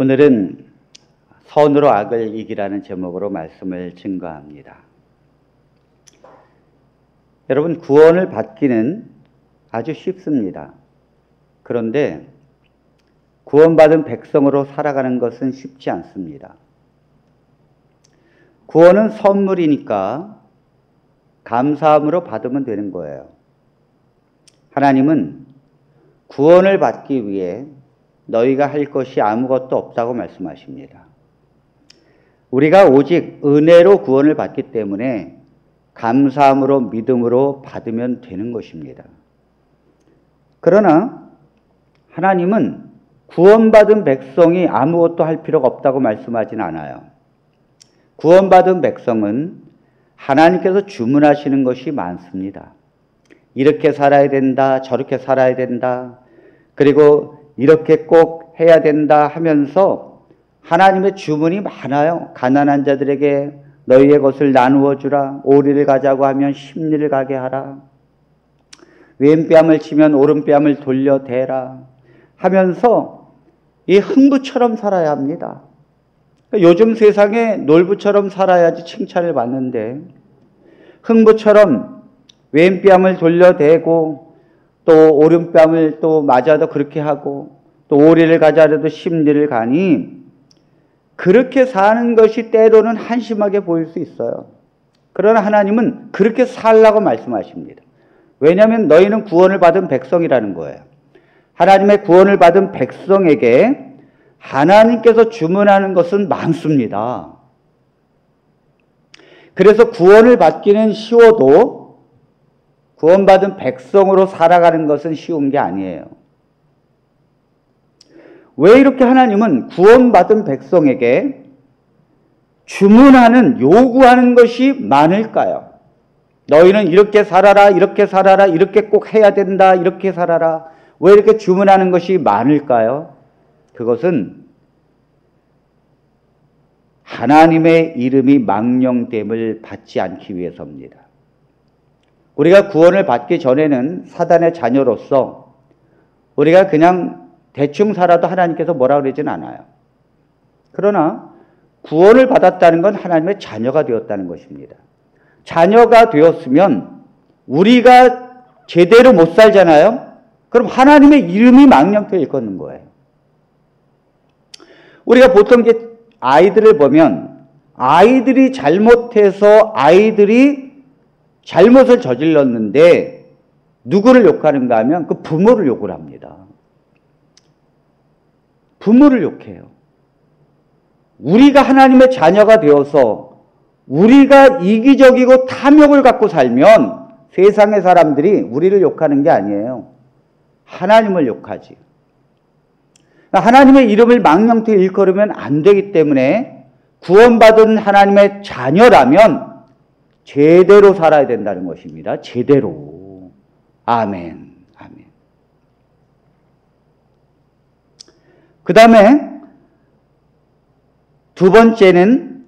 오늘은 선으로 악을 이기라는 제목으로 말씀을 증거합니다. 여러분, 구원을 받기는 아주 쉽습니다. 그런데 구원받은 백성으로 살아가는 것은 쉽지 않습니다. 구원은 선물이니까 감사함으로 받으면 되는 거예요. 하나님은 구원을 받기 위해 너희가 할 것이 아무것도 없다고 말씀하십니다. 우리가 오직 은혜로 구원을 받기 때문에 감사함으로 믿음으로 받으면 되는 것입니다. 그러나 하나님은 구원받은 백성이 아무것도 할 필요가 없다고 말씀하진 않아요. 구원받은 백성은 하나님께서 주문하시는 것이 많습니다. 이렇게 살아야 된다, 저렇게 살아야 된다, 그리고 이렇게 꼭 해야 된다 하면서 하나님의 주문이 많아요. 가난한 자들에게 너희의 것을 나누어 주라. 오리를 가자고 하면 십리를 가게 하라. 왼뺨을 치면 오른뺨을 돌려대라 하면서 이 흥부처럼 살아야 합니다. 요즘 세상에 놀부처럼 살아야지 칭찬을 받는데 흥부처럼 왼뺨을 돌려대고 또 오른뺨을 또 맞아도 그렇게 하고 또 오리를 가자라도 십리를 가니 그렇게 사는 것이 때로는 한심하게 보일 수 있어요. 그러나 하나님은 그렇게 살라고 말씀하십니다. 왜냐하면 너희는 구원을 받은 백성이라는 거예요. 하나님의 구원을 받은 백성에게 하나님께서 주문하는 것은 많습니다. 그래서 구원을 받기는 쉬워도 구원받은 백성으로 살아가는 것은 쉬운 게 아니에요. 왜 이렇게 하나님은 구원받은 백성에게 주문하는, 요구하는 것이 많을까요? 너희는 이렇게 살아라, 이렇게 살아라, 이렇게 꼭 해야 된다, 이렇게 살아라. 왜 이렇게 주문하는 것이 많을까요? 그것은 하나님의 이름이 망령됨을 받지 않기 위해서입니다. 우리가 구원을 받기 전에는 사단의 자녀로서 우리가 그냥 대충 살아도 하나님께서 뭐라 그러진 않아요. 그러나 구원을 받았다는 건 하나님의 자녀가 되었다는 것입니다. 자녀가 되었으면 우리가 제대로 못 살잖아요. 그럼 하나님의 이름이 망령되어 일컫는 거예요. 우리가 보통 이제 아이들을 보면 아이들이 잘못해서 아이들이 잘못을 저질렀는데 누구를 욕하는가 하면 그 부모를 욕을 합니다. 부모를 욕해요. 우리가 하나님의 자녀가 되어서 우리가 이기적이고 탐욕을 갖고 살면 세상의 사람들이 우리를 욕하는 게 아니에요. 하나님을 욕하지. 하나님의 이름을 망령되이 일컬으면 안 되기 때문에 구원받은 하나님의 자녀라면 제대로 살아야 된다는 것입니다. 제대로. 아멘. 아멘. 그 다음에 두 번째는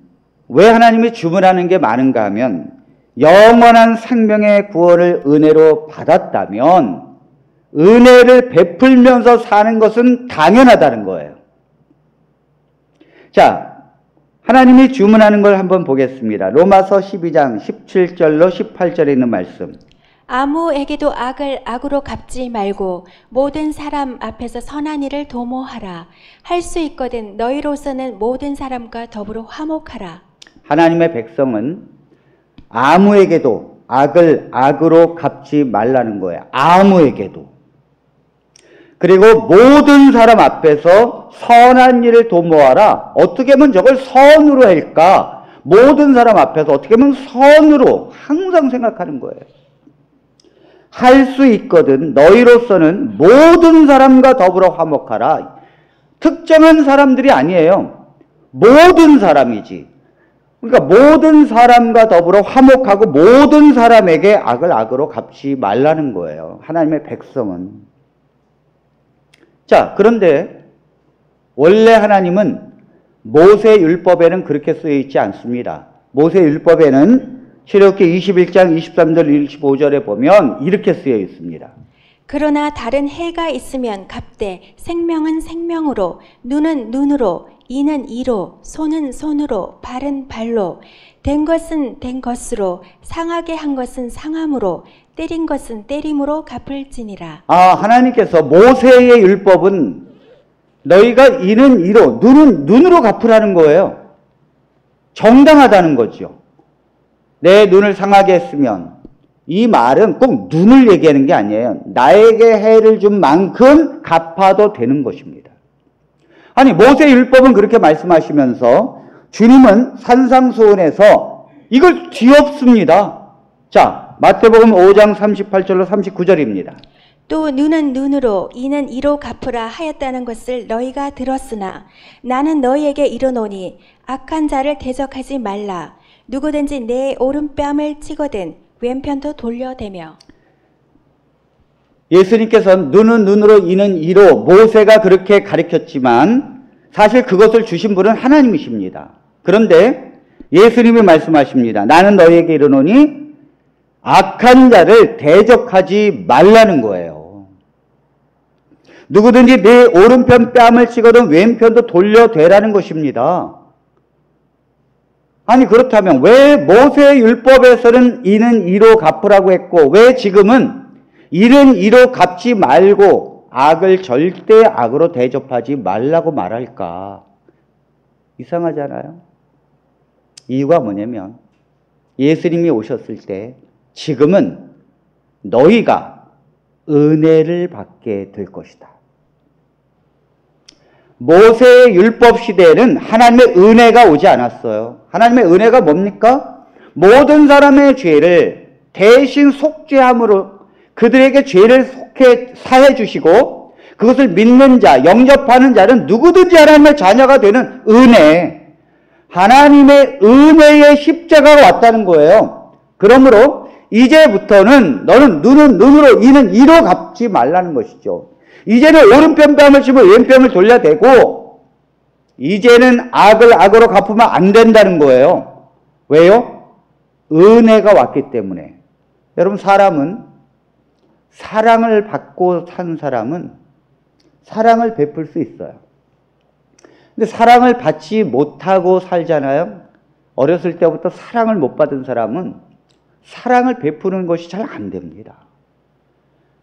왜 하나님이 주문하는 게 많은가 하면 영원한 생명의 구원을 은혜로 받았다면 은혜를 베풀면서 사는 것은 당연하다는 거예요. 자, 하나님이 주문하는 걸 한번 보겠습니다. 로마서 12장 17절로 18절에 있는 말씀. 아무에게도 악을 악으로 갚지 말고 모든 사람 앞에서 선한 일을 도모하라. 할 수 있거든 너희로서는 모든 사람과 더불어 화목하라. 하나님의 백성은 아무에게도 악을 악으로 갚지 말라는 거예요. 아무에게도. 그리고 모든 사람 앞에서 선한 일을 도모하라. 어떻게 하면 저걸 선으로 할까? 모든 사람 앞에서 어떻게 하면 선으로 항상 생각하는 거예요. 할 수 있거든 너희로서는 모든 사람과 더불어 화목하라. 특정한 사람들이 아니에요. 모든 사람이지. 그러니까 모든 사람과 더불어 화목하고 모든 사람에게 악을 악으로 갚지 말라는 거예요. 하나님의 백성은. 자, 그런데 원래 하나님은 모세 율법에는 그렇게 쓰여 있지 않습니다. 모세 율법에는 출애굽기 21장 23절 25절에 보면 이렇게 쓰여 있습니다. 그러나 다른 해가 있으면 갑되 생명은 생명으로, 눈은 눈으로, 이는 이로, 손은 손으로, 발은 발로, 된 것은 된 것으로, 상하게 한 것은 상함으로, 때린 것은 때림으로 갚을지니라. 하나님께서 모세의 율법은 너희가 이는 이로, 눈은 눈으로 갚으라는 거예요. 정당하다는 거죠. 내 눈을 상하게 했으면, 이 말은 꼭 눈을 얘기하는 게 아니에요. 나에게 해를 준 만큼 갚아도 되는 것입니다. 아니, 모세의 율법은 그렇게 말씀하시면서 주님은 산상수훈에서 이걸 뒤엎습니다. 자, 마태복음 5장 38절로 39절입니다. 또 눈은 눈으로, 이는 이로 갚으라 하였다는 것을 너희가 들었으나 나는 너희에게 이르노니 악한 자를 대적하지 말라. 누구든지 내 오른뺨을 치거든 왼편도 돌려대며. 예수님께서는 눈은 눈으로, 이는 이로 모세가 그렇게 가르쳤지만 사실 그것을 주신 분은 하나님이십니다. 그런데 예수님이 말씀하십니다. 나는 너희에게 이르노니 악한 자를 대적하지 말라는 거예요. 누구든지 내 오른편 뺨을 치거든 왼편도 돌려대라는 것입니다. 아니, 그렇다면 왜 모세의 율법에서는 이는 이로 갚으라고 했고 왜 지금은 이는 이로 갚지 말고 악을 절대 악으로 대접하지 말라고 말할까? 이상하잖아요. 이유가 뭐냐면 예수님이 오셨을 때 지금은 너희가 은혜를 받게 될 것이다. 모세의 율법 시대에는 하나님의 은혜가 오지 않았어요. 하나님의 은혜가 뭡니까? 모든 사람의 죄를 대신 속죄함으로 그들에게 죄를 사해 주시고 그것을 믿는 자, 영접하는 자는 누구든지 하나님의 자녀가 되는 은혜, 하나님의 은혜의 십자가가 왔다는 거예요. 그러므로 이제부터는 너는 눈은 눈으로, 이는 이로 갚지 말라는 것이죠. 이제는 오른편 뺨을 치고 왼편을 돌려대고 이제는 악을 악으로 갚으면 안 된다는 거예요. 왜요? 은혜가 왔기 때문에. 여러분, 사랑을 받고 산 사람은 사랑을 베풀 수 있어요. 근데 사랑을 받지 못하고 살잖아요. 어렸을 때부터 사랑을 못 받은 사람은 사랑을 베푸는 것이 잘 안 됩니다.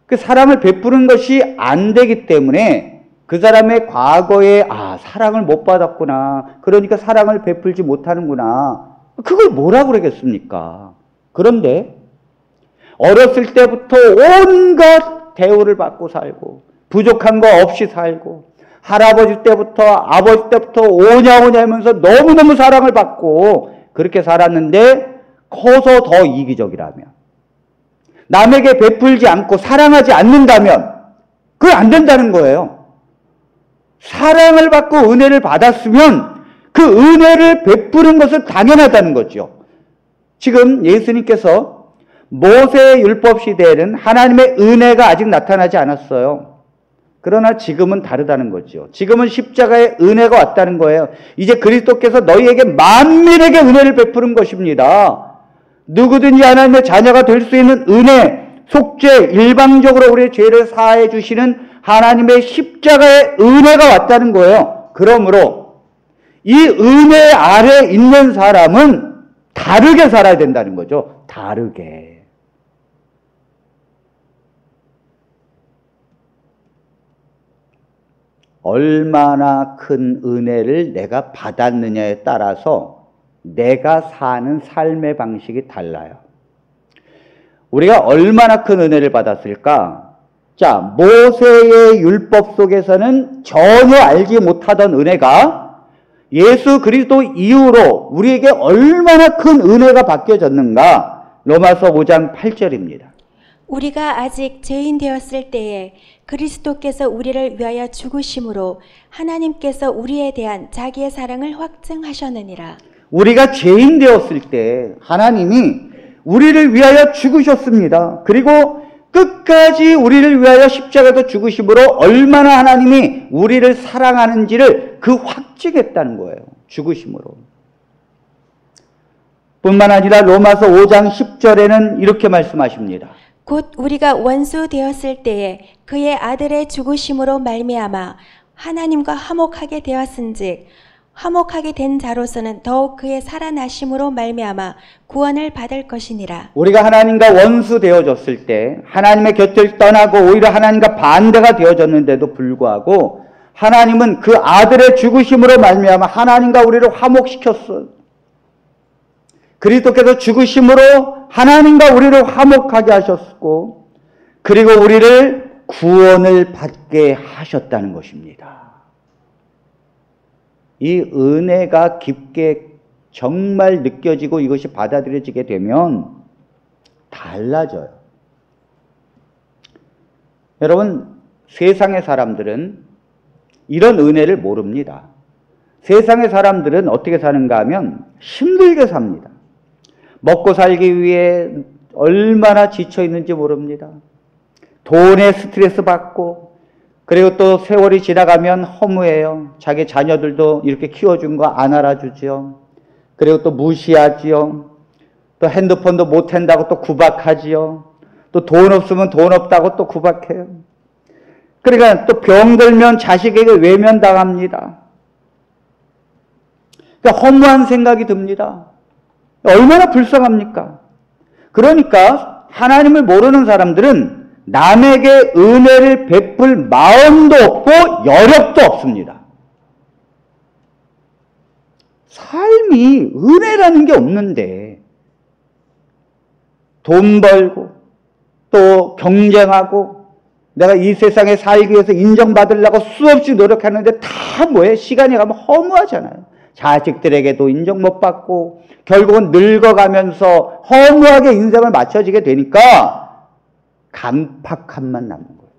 그 사랑을 베푸는 것이 안 되기 때문에 그 사람의 과거에 사랑을 못 받았구나. 그러니까 사랑을 베풀지 못하는구나. 그걸 뭐라 그러겠습니까? 그런데 어렸을 때부터 온갖 대우를 받고 살고 부족한 거 없이 살고 할아버지 때부터 아버지 때부터 오냐 하면서 너무너무 사랑을 받고 그렇게 살았는데 커서 더 이기적이라면 남에게 베풀지 않고 사랑하지 않는다면 그게 안 된다는 거예요. 사랑을 받고 은혜를 받았으면 그 은혜를 베푸는 것은 당연하다는 거죠. 지금 예수님께서 모세의 율법 시대에는 하나님의 은혜가 아직 나타나지 않았어요. 그러나 지금은 다르다는 거죠. 지금은 십자가의 은혜가 왔다는 거예요. 이제 그리스도께서 너희에게 만민에게 은혜를 베푸는 것입니다. 누구든지 하나님의 자녀가 될 수 있는 은혜, 속죄, 일방적으로 우리의 죄를 사해 주시는 하나님의 십자가의 은혜가 왔다는 거예요. 그러므로 이 은혜 아래 있는 사람은 다르게 살아야 된다는 거죠. 다르게. 얼마나 큰 은혜를 내가 받았느냐에 따라서 내가 사는 삶의 방식이 달라요. 우리가 얼마나 큰 은혜를 받았을까? 자, 모세의 율법 속에서는 전혀 알지 못하던 은혜가 예수 그리스도 이후로 우리에게 얼마나 큰 은혜가 바뀌어졌는가? 로마서 5장 8절입니다. 우리가 아직 죄인 되었을 때에 그리스도께서 우리를 위하여 죽으심으로 하나님께서 우리에 대한 자기의 사랑을 확증하셨느니라. 우리가 죄인 되었을 때 하나님이 우리를 위하여 죽으셨습니다. 그리고 끝까지 우리를 위하여 십자가에서 죽으심으로 얼마나 하나님이 우리를 사랑하는지를 그 확증했다는 거예요. 죽으심으로. 뿐만 아니라 로마서 5장 10절에는 이렇게 말씀하십니다. 곧 우리가 원수 되었을 때에 그의 아들의 죽으심으로 말미암아 하나님과 화목하게 되었은즉 화목하게 된 자로서는 더욱 그의 살아나심으로 말미암아 구원을 받을 것이니라. 우리가 하나님과 원수 되어졌을 때 하나님의 곁을 떠나고 오히려 하나님과 반대가 되어졌는데도 불구하고 하나님은 그 아들의 죽으심으로 말미암아 하나님과 우리를 화목시켰어요. 그리스도께서 죽으심으로 하나님과 우리를 화목하게 하셨고 그리고 우리를 구원을 받게 하셨다는 것입니다. 이 은혜가 깊게 정말 느껴지고 이것이 받아들여지게 되면 달라져요. 여러분, 세상의 사람들은 이런 은혜를 모릅니다. 세상의 사람들은 어떻게 사는가 하면 힘들게 삽니다. 먹고 살기 위해 얼마나 지쳐 있는지 모릅니다. 돈에 스트레스 받고 그리고 또 세월이 지나가면 허무해요. 자기 자녀들도 이렇게 키워준 거 안 알아주죠. 그리고 또 무시하지요. 또 핸드폰도 못 한다고 또 구박하지요. 또 돈 없으면 돈 없다고 또 구박해요. 그러니까 또 병들면 자식에게 외면당합니다. 그러니까 허무한 생각이 듭니다. 얼마나 불쌍합니까? 그러니까 하나님을 모르는 사람들은 남에게 은혜를 베풀 마음도 없고 여력도 없습니다. 삶이 은혜라는 게 없는데 돈 벌고 또 경쟁하고 내가 이 세상에 살기 위해서 인정받으려고 수없이 노력하는데 다 뭐예요? 시간이 가면 허무하잖아요. 자식들에게도 인정 못 받고 결국은 늙어가면서 허무하게 인생을 맞춰지게 되니까 간팍함만 남는 거예요.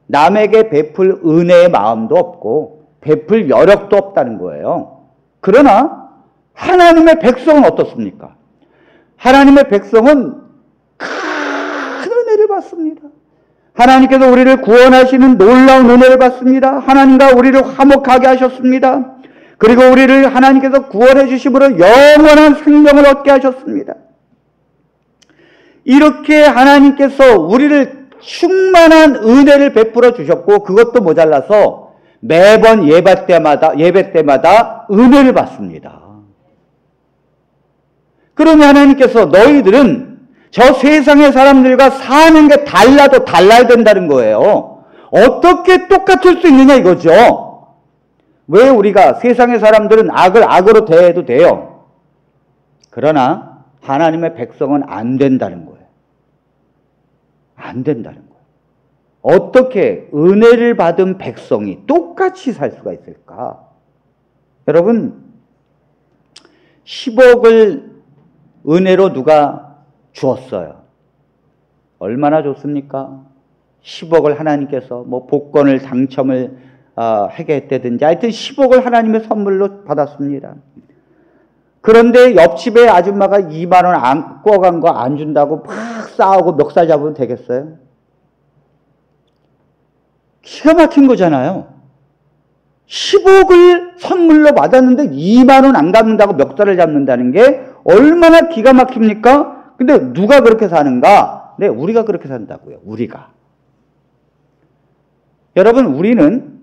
남에게 베풀 은혜의 마음도 없고 베풀 여력도 없다는 거예요. 그러나 하나님의 백성은 어떻습니까? 하나님의 백성은 큰 은혜를 받습니다. 하나님께서 우리를 구원하시는 놀라운 은혜를 받습니다. 하나님과 우리를 화목하게 하셨습니다. 그리고 우리를 하나님께서 구원해 주심으로 영원한 생명을 얻게 하셨습니다. 이렇게 하나님께서 우리를 충만한 은혜를 베풀어 주셨고 그것도 모자라서 매번 예배 때마다 은혜를 받습니다. 그러면 하나님께서 너희들은 저 세상의 사람들과 사는 게 달라도 달라야 된다는 거예요. 어떻게 똑같을 수 있느냐 이거죠. 왜 우리가 세상의 사람들은 악을 악으로 대해도 돼요. 그러나 하나님의 백성은 안 된다는 거예요. 안 된다는 거예요. 어떻게 은혜를 받은 백성이 똑같이 살 수가 있을까? 여러분, 10억을 은혜로 누가 주었어요. 얼마나 좋습니까? 10억을 하나님께서 뭐 복권을 당첨을 하게 했다든지 하여튼 10억을 하나님의 선물로 받았습니다. 그런데 옆집에 아줌마가 2만 원 안 꿔간 거 안 준다고 막 싸우고 멱살 잡으면 되겠어요? 기가 막힌 거잖아요. 10억을 선물로 받았는데 2만 원 안 갚는다고 멱살을 잡는다는 게 얼마나 기가 막힙니까? 근데 누가 그렇게 사는가? 네, 우리가 그렇게 산다고요. 우리가. 여러분, 우리는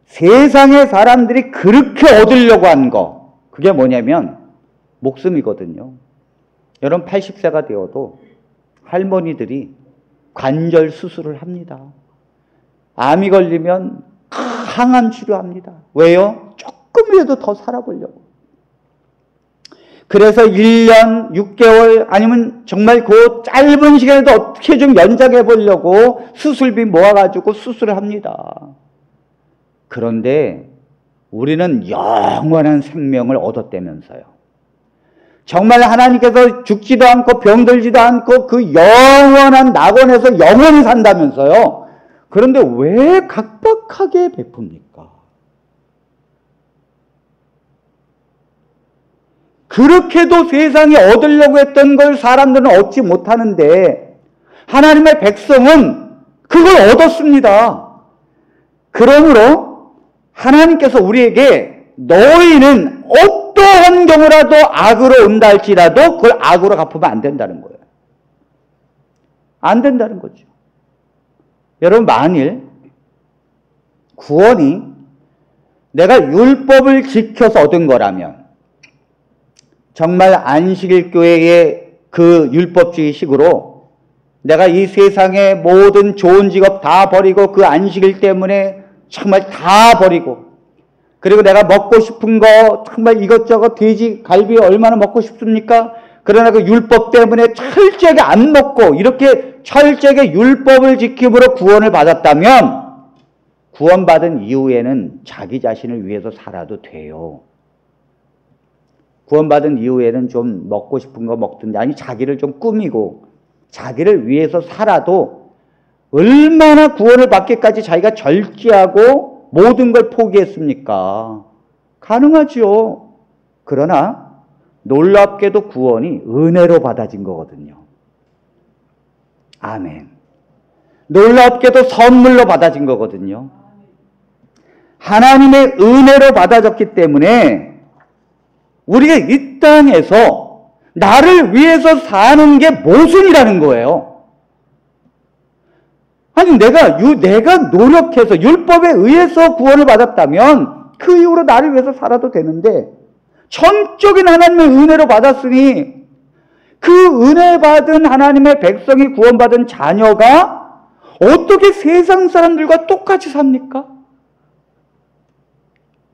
세상의 사람들이 그렇게 얻으려고 한 거, 그게 뭐냐면 목숨이거든요. 여러분 80세가 되어도 할머니들이 관절 수술을 합니다. 암이 걸리면 항암 치료합니다. 왜요? 조금이라도 더 살아보려고. 그래서 1년 6개월 아니면 정말 그 짧은 시간에도 어떻게 좀 연장해 보려고 수술비 모아가지고 수술을 합니다. 그런데 우리는 영원한 생명을 얻었다면서요. 정말 하나님께서 죽지도 않고 병들지도 않고 그 영원한 낙원에서 영원히 산다면서요. 그런데 왜 각박하게 베풉니까? 그렇게도 세상에 얻으려고 했던 걸 사람들은 얻지 못하는데 하나님의 백성은 그걸 얻었습니다. 그러므로 하나님께서 우리에게 너희는 어떠한 경우라도 악으로 온다 할지라도 그걸 악으로 갚으면 안 된다는 거예요. 안 된다는 거죠. 여러분, 만일 구원이 내가 율법을 지켜서 얻은 거라면, 정말 안식일 교회의 그 율법주의식으로 내가 이 세상의 모든 좋은 직업 다 버리고 그 안식일 때문에 정말 다 버리고, 그리고 내가 먹고 싶은 거 정말 이것저것 돼지 갈비 얼마나 먹고 싶습니까? 그러나 그 율법 때문에 철저하게 안 먹고 이렇게 철저하게 율법을 지킴으로 구원을 받았다면, 구원받은 이후에는 자기 자신을 위해서 살아도 돼요. 구원받은 이후에는 좀 먹고 싶은 거 먹든지, 아니 자기를 좀 꾸미고 자기를 위해서 살아도 얼마나 구원을 받기까지 자기가 절제하고 모든 걸 포기했습니까? 가능하죠. 그러나 놀랍게도 구원이 은혜로 받아진 거거든요. 아멘. 놀랍게도 선물로 받아진 거거든요. 하나님의 은혜로 받아졌기 때문에 우리가 이 땅에서 나를 위해서 사는 게 모순이라는 거예요. 아니, 내가 노력해서 율법에 의해서 구원을 받았다면 그 이후로 나를 위해서 살아도 되는데, 전적인 하나님의 은혜로 받았으니 그 은혜 받은 하나님의 백성이 구원받은 자녀가 어떻게 세상 사람들과 똑같이 삽니까?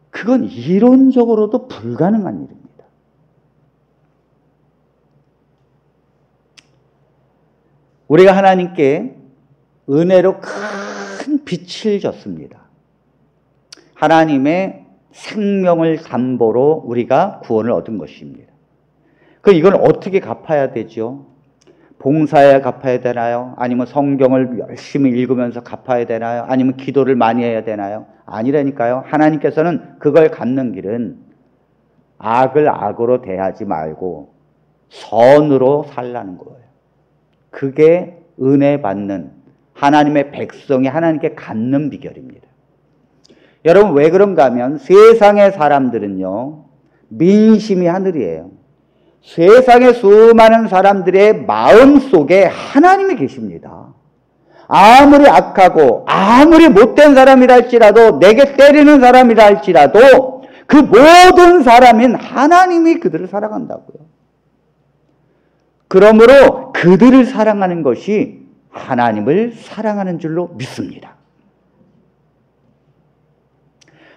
그건 이론적으로도 불가능한 일입니다. 우리가 하나님께 은혜로 큰 빛을 줬습니다. 하나님의 생명을 담보로 우리가 구원을 얻은 것입니다. 이건 어떻게 갚아야 되죠? 봉사해야 갚아야 되나요? 아니면 성경을 열심히 읽으면서 갚아야 되나요? 아니면 기도를 많이 해야 되나요? 아니라니까요. 하나님께서는 그걸 갚는 길은 악을 악으로 대하지 말고 선으로 살라는 거예요. 그게 은혜 받는 하나님의 백성이 하나님께 갚는 비결입니다. 여러분, 왜 그런가 하면 세상의 사람들은요, 민심이 하늘이에요. 세상의 수많은 사람들의 마음 속에 하나님이 계십니다. 아무리 악하고 아무리 못된 사람이라 할지라도, 내게 때리는 사람이라 할지라도 그 모든 사람인 하나님이 그들을 사랑한다고요. 그러므로 그들을 사랑하는 것이 하나님을 사랑하는 줄로 믿습니다.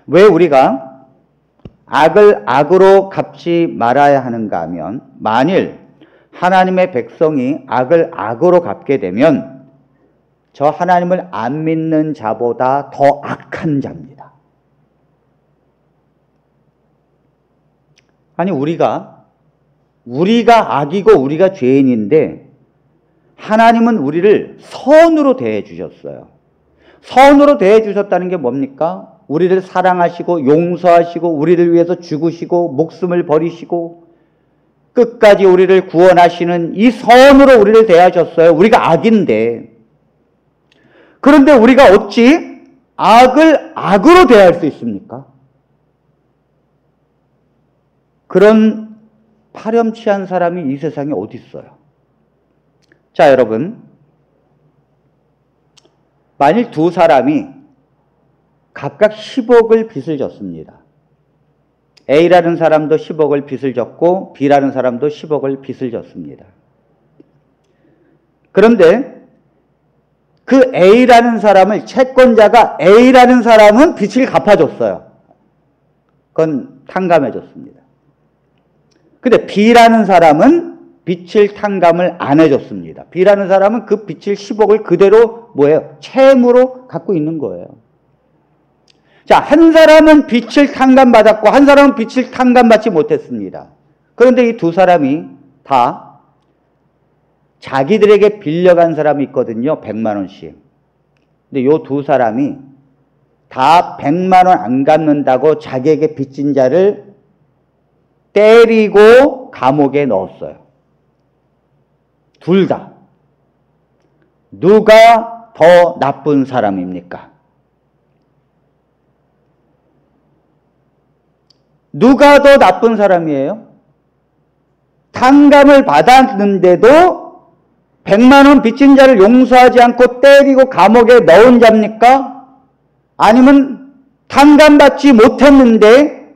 왜 우리가 악을 악으로 갚지 말아야 하는가 하면, 만일 하나님의 백성이 악을 악으로 갚게 되면 저 하나님을 안 믿는 자보다 더 악한 자입니다. 아니, 우리가 악이고 우리가 죄인인데 하나님은 우리를 선으로 대해 주셨어요. 선으로 대해 주셨다는 게 뭡니까? 우리를 사랑하시고 용서하시고 우리를 위해서 죽으시고 목숨을 버리시고 끝까지 우리를 구원하시는 이 선으로 우리를 대하셨어요. 우리가 악인데. 그런데 우리가 어찌 악을 악으로 대할 수 있습니까? 그런 파렴치한 사람이 이 세상에 어디 있어요? 자, 여러분, 만일 두 사람이 각각 10억을 빚을 졌습니다. A라는 사람도 10억을 빚을 졌고 B라는 사람도 10억을 빚을 졌습니다. 그런데 그 A라는 사람을, 채권자가 A라는 사람은 빚을 갚아줬어요. 그건 탕감해줬습니다. 근데 B라는 사람은 빚을 탕감을 안 해줬습니다. B라는 사람은 그 빚을 10억을 그대로 채무로 갖고 있는 거예요. 자, 한 사람은 빚을 탕감받았고 한 사람은 빚을 탕감받지 못했습니다. 그런데 이 두 사람이 다 자기들에게 빌려간 사람이 있거든요. 100만 원씩. 근데 이 두 사람이 다 100만 원 안 갚는다고 자기에게 빚진 자를 때리고 감옥에 넣었어요. 둘 다. 누가 더 나쁜 사람입니까? 누가 더 나쁜 사람이에요? 탕감을 받았는데도 100만 원 빚진 자를 용서하지 않고 때리고 감옥에 넣은 자입니까? 아니면 탕감받지 못했는데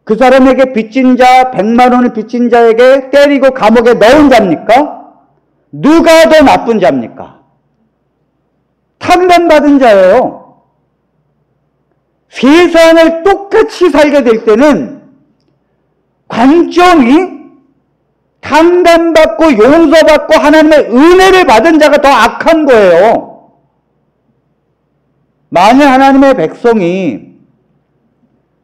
그 사람에게 빚진 자, 100만 원을 빚진 자에게 때리고 감옥에 넣은 자입니까? 누가 더 나쁜 자입니까? 탕감받은 자예요. 세상을 똑같이 살게 될 때는 관점이 탕감받고 용서받고 하나님의 은혜를 받은 자가 더 악한 거예요. 만약 하나님의 백성이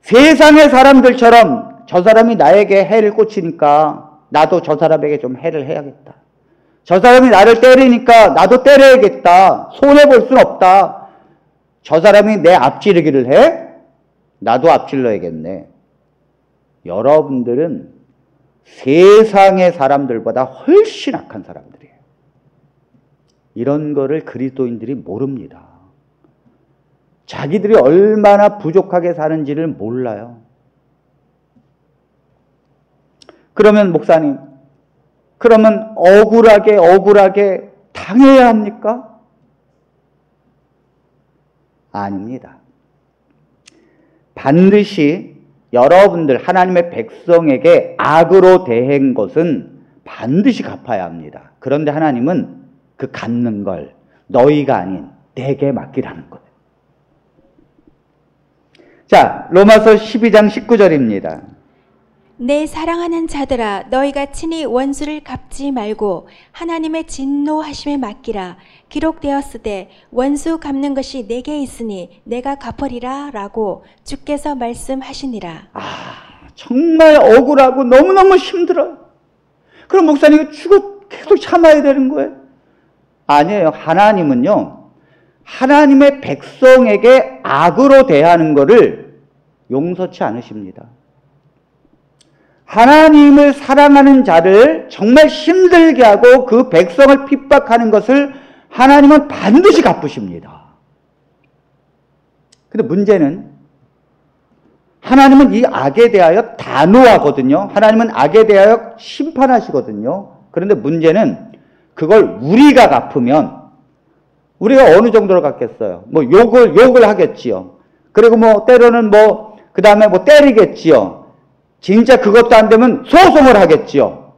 세상의 사람들처럼 저 사람이 나에게 해를 꽂히니까 나도 저 사람에게 좀 해를 해야겠다. 저 사람이 나를 때리니까 나도 때려야겠다. 손해볼 순 없다. 저 사람이 내 앞지르기를 해? 나도 앞질러야겠네. 여러분들은 세상의 사람들보다 훨씬 악한 사람들이에요. 이런 거를 그리스도인들이 모릅니다. 자기들이 얼마나 부족하게 사는지를 몰라요. 그러면 목사님, 그러면 억울하게 당해야 합니까? 아닙니다. 반드시 여러분들 하나님의 백성에게 악으로 대한 것은 반드시 갚아야 합니다. 그런데 하나님은 그 갚는 걸 너희가 아닌 내게 맡기라는 거예요. 자, 로마서 12장 19절입니다. 내 사랑하는 자들아 너희가 친히 원수를 갚지 말고 하나님의 진노하심에 맡기라. 기록되었으되 원수 갚는 것이 내게 있으니 내가 갚으리라 라고 주께서 말씀하시니라. 정말 억울하고 너무너무 힘들어요. 그럼 목사님 이거 계속 참아야 되는 거예요? 아니에요. 하나님은요, 하나님의 백성에게 악으로 대하는 것을 용서치 않으십니다. 하나님을 사랑하는 자를 정말 힘들게 하고 그 백성을 핍박하는 것을 하나님은 반드시 갚으십니다. 근데 문제는 하나님은 이 악에 대하여 단호하거든요. 하나님은 악에 대하여 심판하시거든요. 그런데 문제는 그걸 우리가 갚으면 우리가 어느 정도로 갚겠어요? 뭐 욕을 하겠지요. 그리고 뭐 때로는 그 다음에 때리겠지요. 진짜 그것도 안 되면 소송을 하겠지요.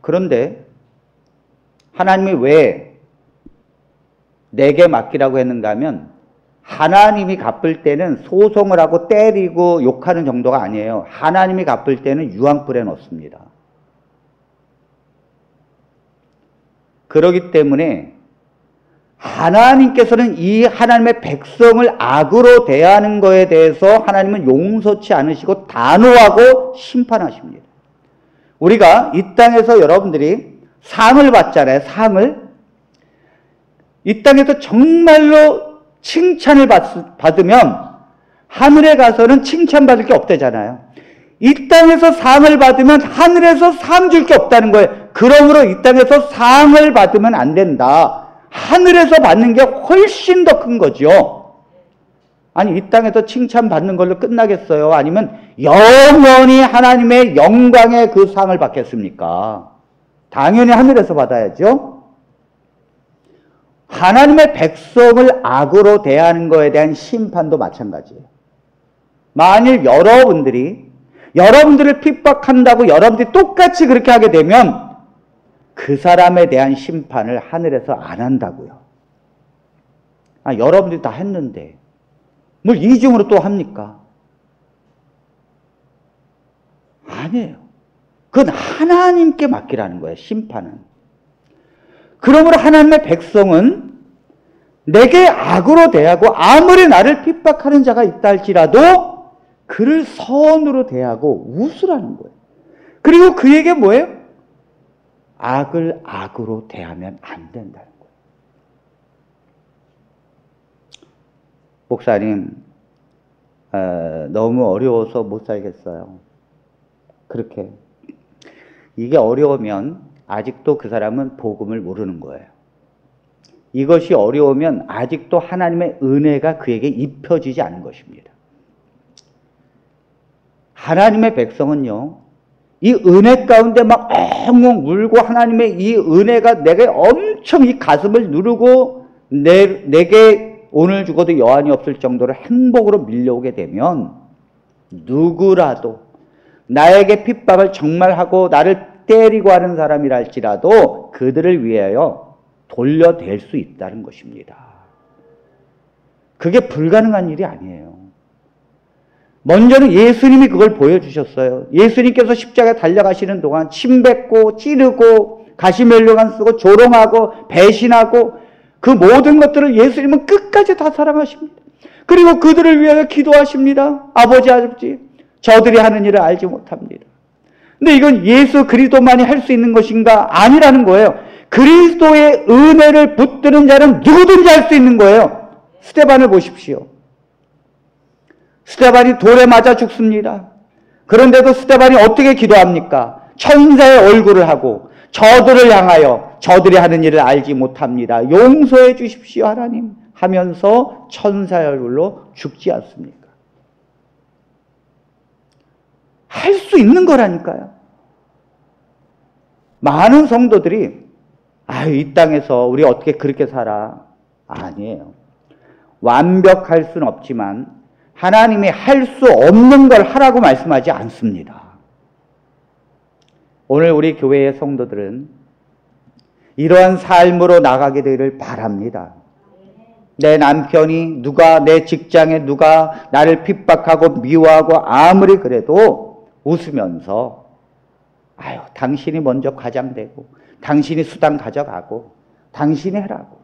그런데 하나님이 왜 내게 맡기라고 했는가 하면 하나님이 갚을 때는 소송을 하고 때리고 욕하는 정도가 아니에요. 하나님이 갚을 때는 유황불에 넣습니다. 그렇기 때문에 하나님께서는 이 하나님의 백성을 악으로 대하는 것에 대해서 하나님은 용서치 않으시고 단호하고 심판하십니다. 우리가 이 땅에서 여러분들이 상을 받잖아요. 상을. 이 땅에서 정말로 칭찬을 받으면 하늘에 가서는 칭찬받을 게 없대잖아요. 이 땅에서 상을 받으면 하늘에서 상 줄 게 없다는 거예요. 그러므로 이 땅에서 상을 받으면 안 된다. 하늘에서 받는 게 훨씬 더 큰 거죠. 아니 이 땅에서 칭찬받는 걸로 끝나겠어요? 아니면 영원히 하나님의 영광의 그 상을 받겠습니까? 당연히 하늘에서 받아야죠. 하나님의 백성을 악으로 대하는 것에 대한 심판도 마찬가지예요. 만일 여러분들을 핍박한다고 여러분들이 똑같이 그렇게 하게 되면 그 사람에 대한 심판을 하늘에서 안 한다고요. 여러분들이 다 했는데 뭘 이중으로 또 합니까? 아니에요. 그건 하나님께 맡기라는 거예요. 심판은. 그러므로 하나님의 백성은 내게 악으로 대하고 아무리 나를 핍박하는 자가 있다 할지라도 그를 선으로 대하고 웃으라는 거예요. 그리고 그에게 뭐예요? 악을 악으로 대하면 안 된다는 거예요. 목사님, 너무 어려워서 못 살겠어요. 그렇게. 이게 어려우면 아직도 그 사람은 복음을 모르는 거예요. 이것이 어려우면 아직도 하나님의 은혜가 그에게 입혀지지 않은 것입니다. 하나님의 백성은요, 이 은혜 가운데 막 엉엉 울고 하나님의 이 은혜가 내게 엄청 이 가슴을 누르고 내게 오늘 죽어도 여한이 없을 정도로 행복으로 밀려오게 되면 누구라도 나에게 핍박을 정말 하고 나를 때리고 하는 사람이랄지라도 그들을 위하여 돌려댈 수 있다는 것입니다. 그게 불가능한 일이 아니에요. 먼저는 예수님이 그걸 보여주셨어요. 예수님께서 십자가에 달려가시는 동안 침 뱉고 찌르고 가시면류관 쓰고 조롱하고 배신하고 그 모든 것들을 예수님은 끝까지 다 사랑하십니다. 그리고 그들을 위하여 기도하십니다. 아버지 저들이 하는 일을 알지 못합니다. 근데 이건 예수 그리스도만이 할 수 있는 것인가? 아니라는 거예요. 그리스도의 은혜를 붙드는 자는 누구든지 할 수 있는 거예요. 스데반을 보십시오. 스데반이 돌에 맞아 죽습니다. 그런데도 스데반이 어떻게 기도합니까? 천사의 얼굴을 하고 저들을 향하여 저들이 하는 일을 알지 못합니다. 용서해 주십시오 하나님 하면서 천사의 얼굴로 죽지 않습니까? 할 수 있는 거라니까요. 많은 성도들이 이 땅에서 우리 어떻게 그렇게 살아? 아니에요. 완벽할 수는 없지만 하나님이 할 수 없는 걸 하라고 말씀하지 않습니다. 오늘 우리 교회의 성도들은 이러한 삶으로 나가게 되기를 바랍니다. 내 남편이 내 직장에 누가 나를 핍박하고 미워하고 아무리 그래도 웃으면서 당신이 먼저 과장되고 당신이 수당 가져가고 당신이 해라고.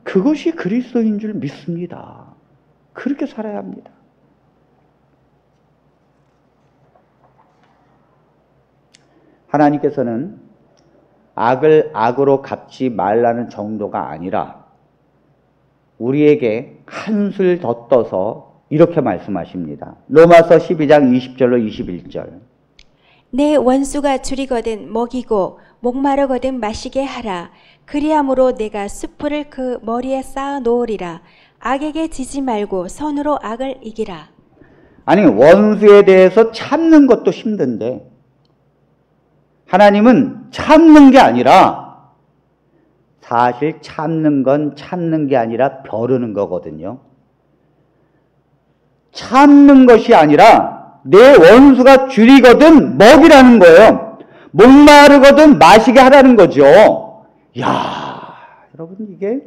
그것이 그리스도인 줄 믿습니다. 그렇게 살아야 합니다. 하나님께서는 악을 악으로 갚지 말라는 정도가 아니라 우리에게 한술 더 떠서 이렇게 말씀하십니다. 로마서 12장 20절로 21절. 내 원수가 줄이거든 먹이고 목마르거든 마시게 하라. 그리함으로 내가 숯불을 그 머리에 쌓아 놓으리라. 악에게 지지 말고 선으로 악을 이기라. 아니 원수에 대해서 참는 것도 힘든데 하나님은 참는 게 아니라 사실 참는 건 참는 게 아니라 벼르는 거거든요. 참는 것이 아니라 내 원수가 줄이거든 먹이라는 거예요. 목마르거든 마시게 하라는 거죠. 여러분 이게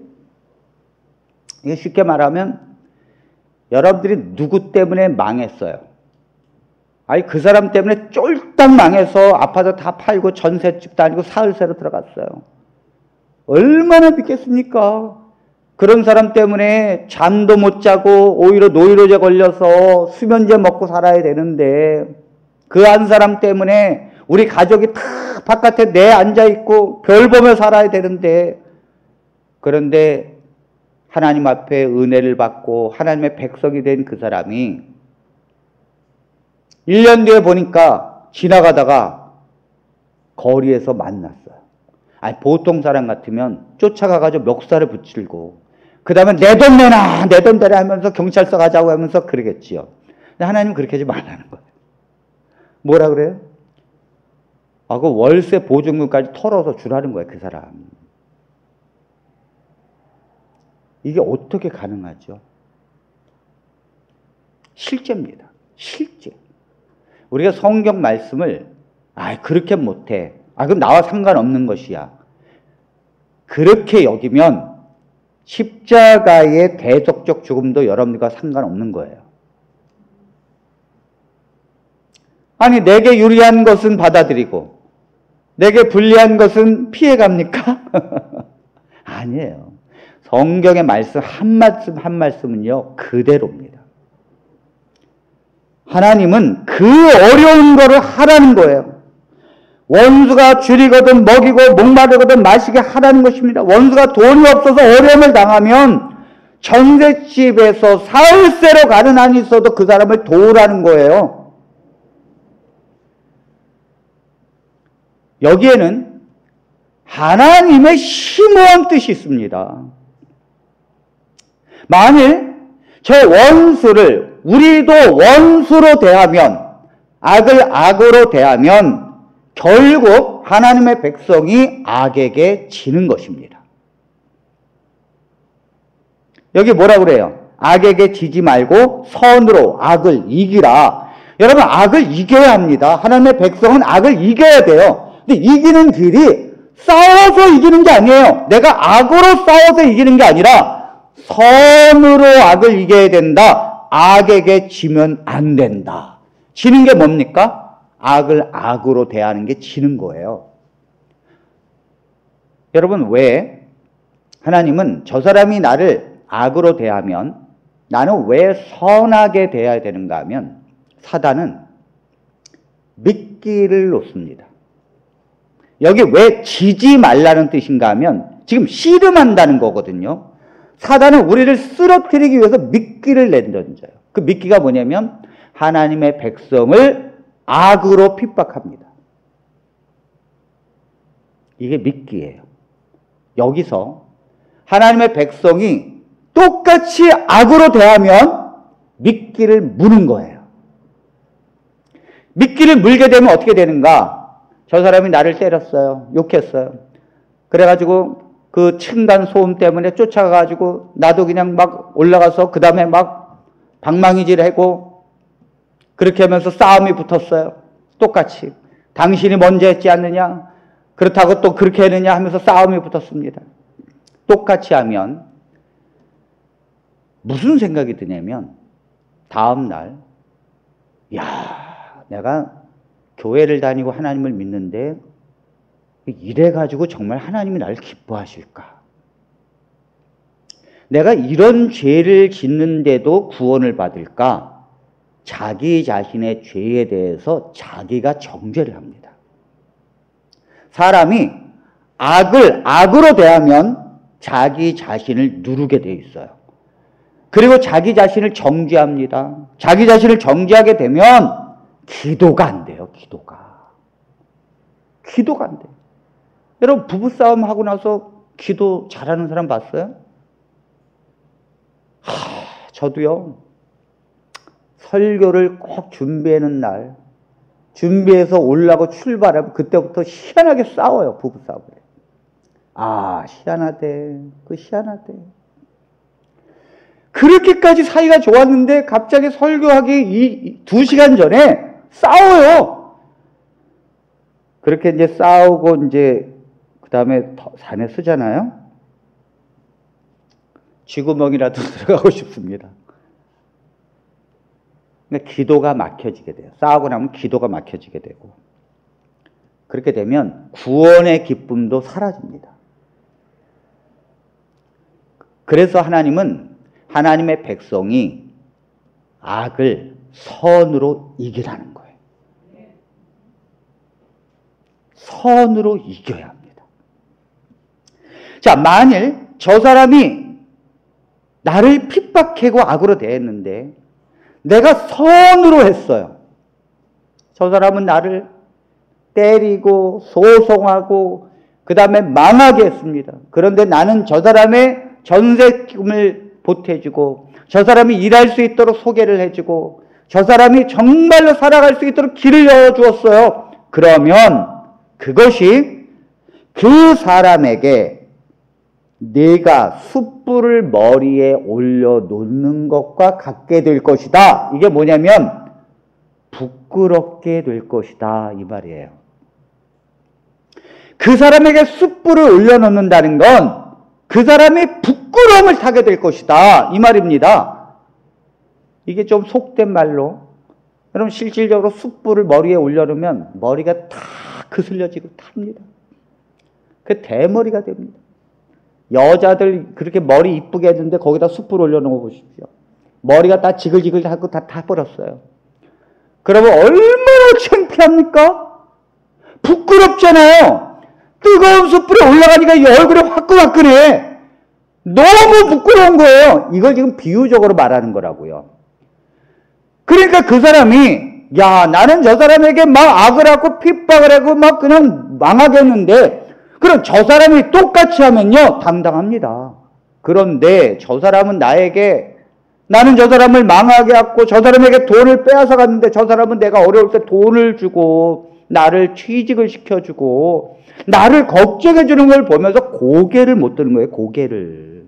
쉽게 말하면 여러분들이 누구 때문에 망했어요? 그 사람 때문에 쫄딱 망해서 아파트 다 팔고 전셋집 다니고 사흘새로 들어갔어요. 얼마나 믿겠습니까? 그런 사람 때문에 잠도 못 자고 오히려 노이로제 걸려서 수면제 먹고 살아야 되는데 그 한 사람 때문에 우리 가족이 다 바깥에 내 앉아있고 별 보며 살아야 되는데 그런데 하나님 앞에 은혜를 받고 하나님의 백성이 된 그 사람이 1년 뒤에 보니까 지나가다가 거리에서 만났어요. 보통 사람 같으면 쫓아가가지고 멱살을 붙이고 그 다음에 내 돈 내놔 내 돈 내라 하면서 경찰서 가자고 하면서 그러겠지요. 근데 하나님은 그렇게 하지 말라는 거예요. 뭐라 그래요? 그 월세 보증금까지 털어서 주라는 거예요. 그 사람. 이게 어떻게 가능하죠? 실제입니다. 실제. 우리가 성경 말씀을 그렇게 못해. 그럼 나와 상관없는 것이야. 그렇게 여기면 십자가의 대속적 죽음도 여러분들과 상관없는 거예요. 내게 유리한 것은 받아들이고 내게 불리한 것은 피해갑니까? 아니에요. 성경의 말씀 한 말씀 한 말씀은요 그대로입니다. 하나님은 그 어려운 거를 하라는 거예요. 원수가 줄이거든 먹이고 목마르거든 마시게 하라는 것입니다. 원수가 돈이 없어서 어려움을 당하면 전셋집에서 사흘세로 가는 한이 있어도 그 사람을 도우라는 거예요. 여기에는 하나님의 심오한 뜻이 있습니다. 만일 저 원수를 우리도 원수로 대하면 악을 악으로 대하면 결국 하나님의 백성이 악에게 지는 것입니다. 여기 뭐라 그래요? 악에게 지지 말고 선으로 악을 이기라. 여러분, 악을 이겨야 합니다. 하나님의 백성은 악을 이겨야 돼요. 근데 이기는 길이 싸워서 이기는 게 아니에요. 내가 악으로 싸워서 이기는 게 아니라 선으로 악을 이겨야 된다. 악에게 지면 안 된다. 지는 게 뭡니까? 악을 악으로 대하는 게 지는 거예요. 여러분, 왜 하나님은 저 사람이 나를 악으로 대하면 나는 왜 선하게 대해야 되는가 하면 사단은 미끼를 놓습니다. 여기 왜 지지 말라는 뜻인가 하면 지금 씨름한다는 거거든요. 사단은 우리를 쓰러뜨리기 위해서 미끼를 내던져요. 그 미끼가 뭐냐면 하나님의 백성을 악으로 핍박합니다. 이게 미끼예요. 여기서 하나님의 백성이 똑같이 악으로 대하면 미끼를 무는 거예요. 미끼를 물게 되면 어떻게 되는가? 저 사람이 나를 때렸어요. 욕했어요. 그래가지고 그 층간 소음 때문에 쫓아가가지고 나도 그냥 막 올라가서 그 다음에 막 방망이질하고 그렇게 하면서 싸움이 붙었어요. 똑같이. 당신이 먼저 했지 않느냐? 그렇다고 또 그렇게 했느냐 하면서 싸움이 붙었습니다. 똑같이 하면 무슨 생각이 드냐면 다음날 야, 내가 교회를 다니고 하나님을 믿는데 이래가지고 정말 하나님이 나를 기뻐하실까? 내가 이런 죄를 짓는데도 구원을 받을까? 자기 자신의 죄에 대해서 자기가 정죄를 합니다. 사람이 악을 악으로 대하면 자기 자신을 누르게 돼 있어요. 그리고 자기 자신을 정죄합니다. 자기 자신을 정죄하게 되면 기도가 안 돼요. 기도가 안 돼요. 여러분, 부부싸움 하고 나서 기도 잘하는 사람 봤어요? 저도요. 설교를 꼭 준비하는 날, 준비해서 올라가고 출발하면 그때부터 희한하게 싸워요. 부부싸움을. 아, 희한하대. 그 희한하대. 그렇게까지 사이가 좋았는데 갑자기 설교하기 2시간 전에 싸워요. 그렇게 이제 싸우고 이제 그 다음에 산에 쓰잖아요. 쥐구멍이라도 들어가고 싶습니다. 그러니까 기도가 막혀지게 돼요. 싸우고 나면 기도가 막혀지게 되고. 그렇게 되면 구원의 기쁨도 사라집니다. 그래서 하나님은 하나님의 백성이 악을 선으로 이기라는 거예요. 선으로 이겨야 합니다. 자, 만일 저 사람이 나를 핍박하고 악으로 대했는데 내가 선으로 했어요. 저 사람은 나를 때리고 소송하고 그 다음에 망하게 했습니다. 그런데 나는 저 사람의 전세금을 보태주고 저 사람이 일할 수 있도록 소개를 해주고 저 사람이 정말로 살아갈 수 있도록 길을 열어주었어요. 그러면 그것이 그 사람에게 내가 숯불을 머리에 올려놓는 것과 같게 될 것이다. 이게 뭐냐면 부끄럽게 될 것이다, 이 말이에요. 그 사람에게 숯불을 올려놓는다는 건 그 사람이 부끄러움을 타게 될 것이다, 이 말입니다. 이게 좀 속된 말로, 여러분 실질적으로 숯불을 머리에 올려놓으면 머리가 다 그슬려지고 탑니다. 그 대머리가 됩니다. 여자들 그렇게 머리 이쁘게 했는데 거기다 숯불 올려놓고 보십시오. 머리가 다 지글지글하고 다 타버렸어요. 그러면 얼마나 창피합니까? 부끄럽잖아요. 뜨거운 숯불에 올라가니까 이 얼굴이 화끈화끈해. 너무 부끄러운 거예요. 이걸 지금 비유적으로 말하는 거라고요. 그러니까 그 사람이 야, 나는 저 사람에게 막 악을 하고 핍박을 하고 막 그냥 망하겠는데 그럼 저 사람이 똑같이 하면요 당당합니다. 그런데 저 사람은 나에게 나는 저 사람을 망하게 했고 저 사람에게 돈을 빼앗아 갔는데 저 사람은 내가 어려울 때 돈을 주고 나를 취직을 시켜주고 나를 걱정해 주는 걸 보면서 고개를 못 드는 거예요. 고개를.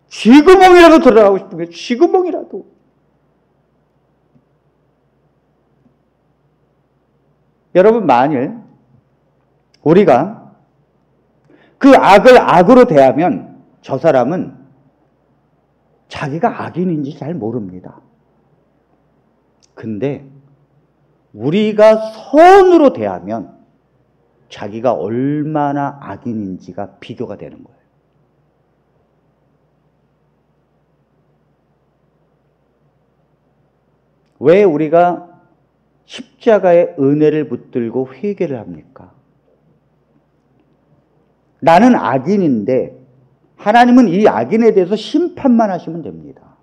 쥐구멍이라도 들어가고 싶은 거예요. 쥐구멍이라도. 여러분, 만일 우리가 그 악을 악으로 대하면 저 사람은 자기가 악인인지 잘 모릅니다. 근데 우리가 선으로 대하면 자기가 얼마나 악인인지가 비교가 되는 거예요. 왜 우리가 십자가의 은혜를 붙들고 회개를 합니까? 나는 악인인데 하나님은 이 악인에 대해서 심판만 하시면 됩니다.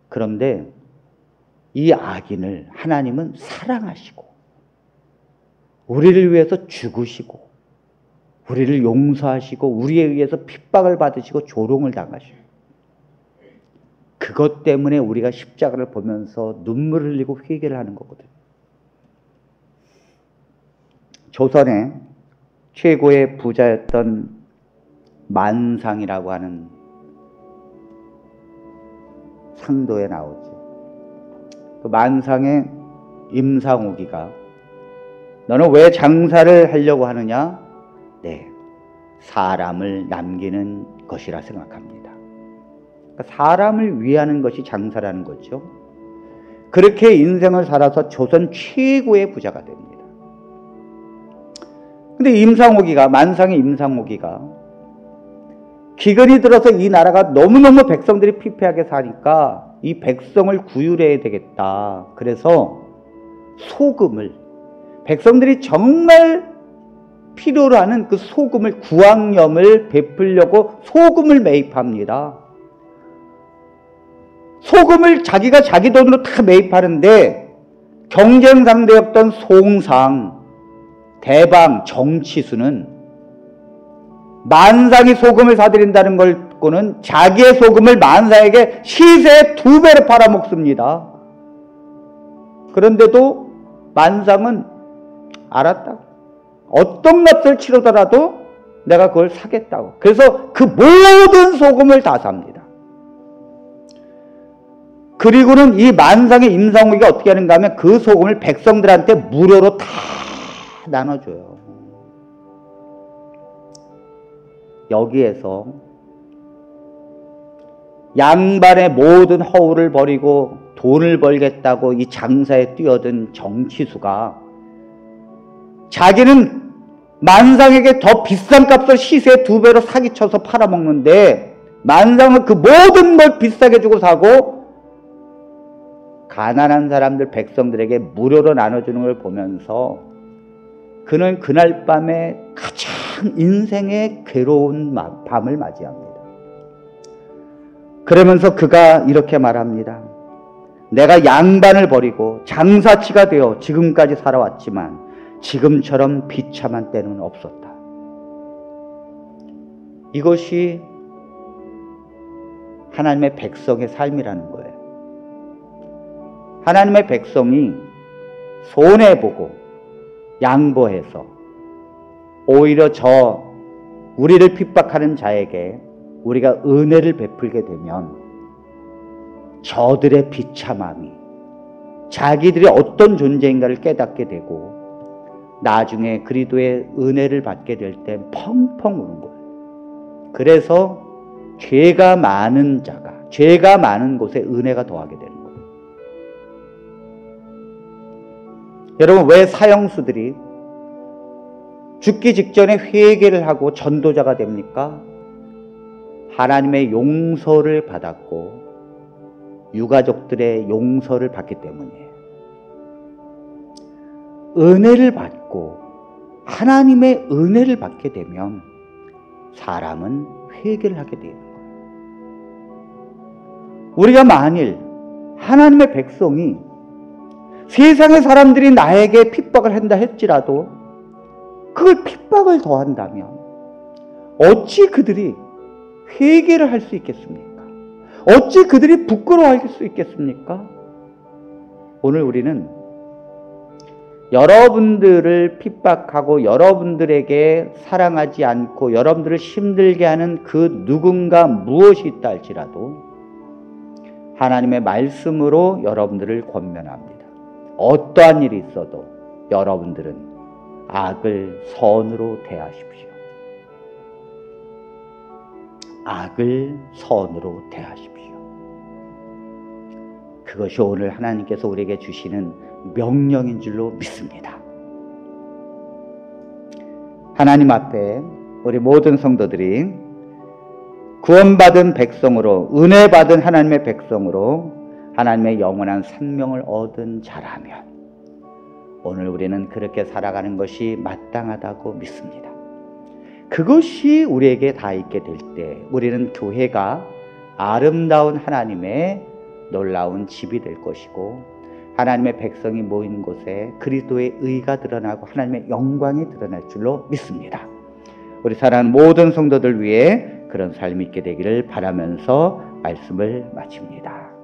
그런데 이 악인을 하나님은 사랑하시고 우리를 위해서 죽으시고 우리를 용서하시고 우리에 의해서 핍박을 받으시고 조롱을 당하시고 그것 때문에 우리가 십자가를 보면서 눈물을 흘리고 회개를 하는 거거든요. 조선의 최고의 부자였던 만상이라고 하는 상도에 나오지. 그 만상의 임상옥이가 너는 왜 장사를 하려고 하느냐? 네, 사람을 남기는 것이라 생각합니다. 그러니까 사람을 위하는 것이 장사라는 거죠. 그렇게 인생을 살아서 조선 최고의 부자가 됩니다. 근데 임상옥이가, 만상의 임상옥이가 기근이 들어서 이 나라가 너무너무 백성들이 피폐하게 사니까 이 백성을 구휼해야 되겠다. 그래서 소금을, 백성들이 정말 필요로 하는 그 소금을, 구황염을 베풀려고 소금을 매입합니다. 소금을 자기가 자기 돈으로 다 매입하는데 경쟁 상대였던 송상, 대방, 정치수는 만상이 소금을 사들인다는 걸 듣고는 자기의 소금을 만상에게 시세의 2배로 팔아먹습니다. 그런데도 만상은 알았다. 어떤 값을 치르더라도 내가 그걸 사겠다고. 그래서 그 모든 소금을 다 삽니다. 그리고는 이 만상의 임상옥이가 어떻게 하는가 하면 그 소금을 백성들한테 무료로 다 나눠줘요. 여기에서 양반의 모든 허울을 버리고 돈을 벌겠다고 이 장사에 뛰어든 정치수가 자기는 만상에게 더 비싼 값을 시세의 2배로 사기쳐서 팔아먹는데 만상은 그 모든 걸 비싸게 주고 사고 가난한 사람들, 백성들에게 무료로 나눠주는 걸 보면서 그는 그날 밤에 가장 인생의 괴로운 밤을 맞이합니다. 그러면서 그가 이렇게 말합니다. 내가 양반을 버리고 장사치가 되어 지금까지 살아왔지만 지금처럼 비참한 때는 없었다. 이것이 하나님의 백성의 삶이라는 거예요. 하나님의 백성이 손해보고 양보해서 오히려 우리를 핍박하는 자에게 우리가 은혜를 베풀게 되면 저들의 비참함이 자기들이 어떤 존재인가를 깨닫게 되고 나중에 그리스도의 은혜를 받게 될 때 펑펑 우는 거예요. 그래서 죄가 많은 자가, 죄가 많은 곳에 은혜가 더하게 되는 거예요. 여러분, 왜 사형수들이 죽기 직전에 회개를 하고 전도자가 됩니까? 하나님의 용서를 받았고 유가족들의 용서를 받기 때문이에요. 은혜를 받고 하나님의 은혜를 받게 되면 사람은 회개를 하게 되는 거예요. 우리가 만일 하나님의 백성이 세상의 사람들이 나에게 핍박을 한다 할지라도 그걸 핍박을 더한다면 어찌 그들이 회개를 할 수 있겠습니까? 어찌 그들이 부끄러워할 수 있겠습니까? 오늘 우리는 여러분들을 핍박하고 여러분들에게 사랑하지 않고 여러분들을 힘들게 하는 그 누군가 무엇이 있다 할지라도 하나님의 말씀으로 여러분들을 권면합니다. 어떠한 일이 있어도 여러분들은 악을 선으로 대하십시오. 악을 선으로 대하십시오. 그것이 오늘 하나님께서 우리에게 주시는 명령인 줄로 믿습니다. 하나님 앞에 우리 모든 성도들이 구원받은 백성으로, 은혜받은 하나님의 백성으로 하나님의 영원한 생명을 얻은 자라면 오늘 우리는 그렇게 살아가는 것이 마땅하다고 믿습니다. 그것이 우리에게 다 있게 될 때 우리는 교회가 아름다운 하나님의 놀라운 집이 될 것이고 하나님의 백성이 모인 곳에 그리스도의 의가 드러나고 하나님의 영광이 드러날 줄로 믿습니다. 우리 사랑하는 모든 성도들 위해 그런 삶이 있게 되기를 바라면서 말씀을 마칩니다.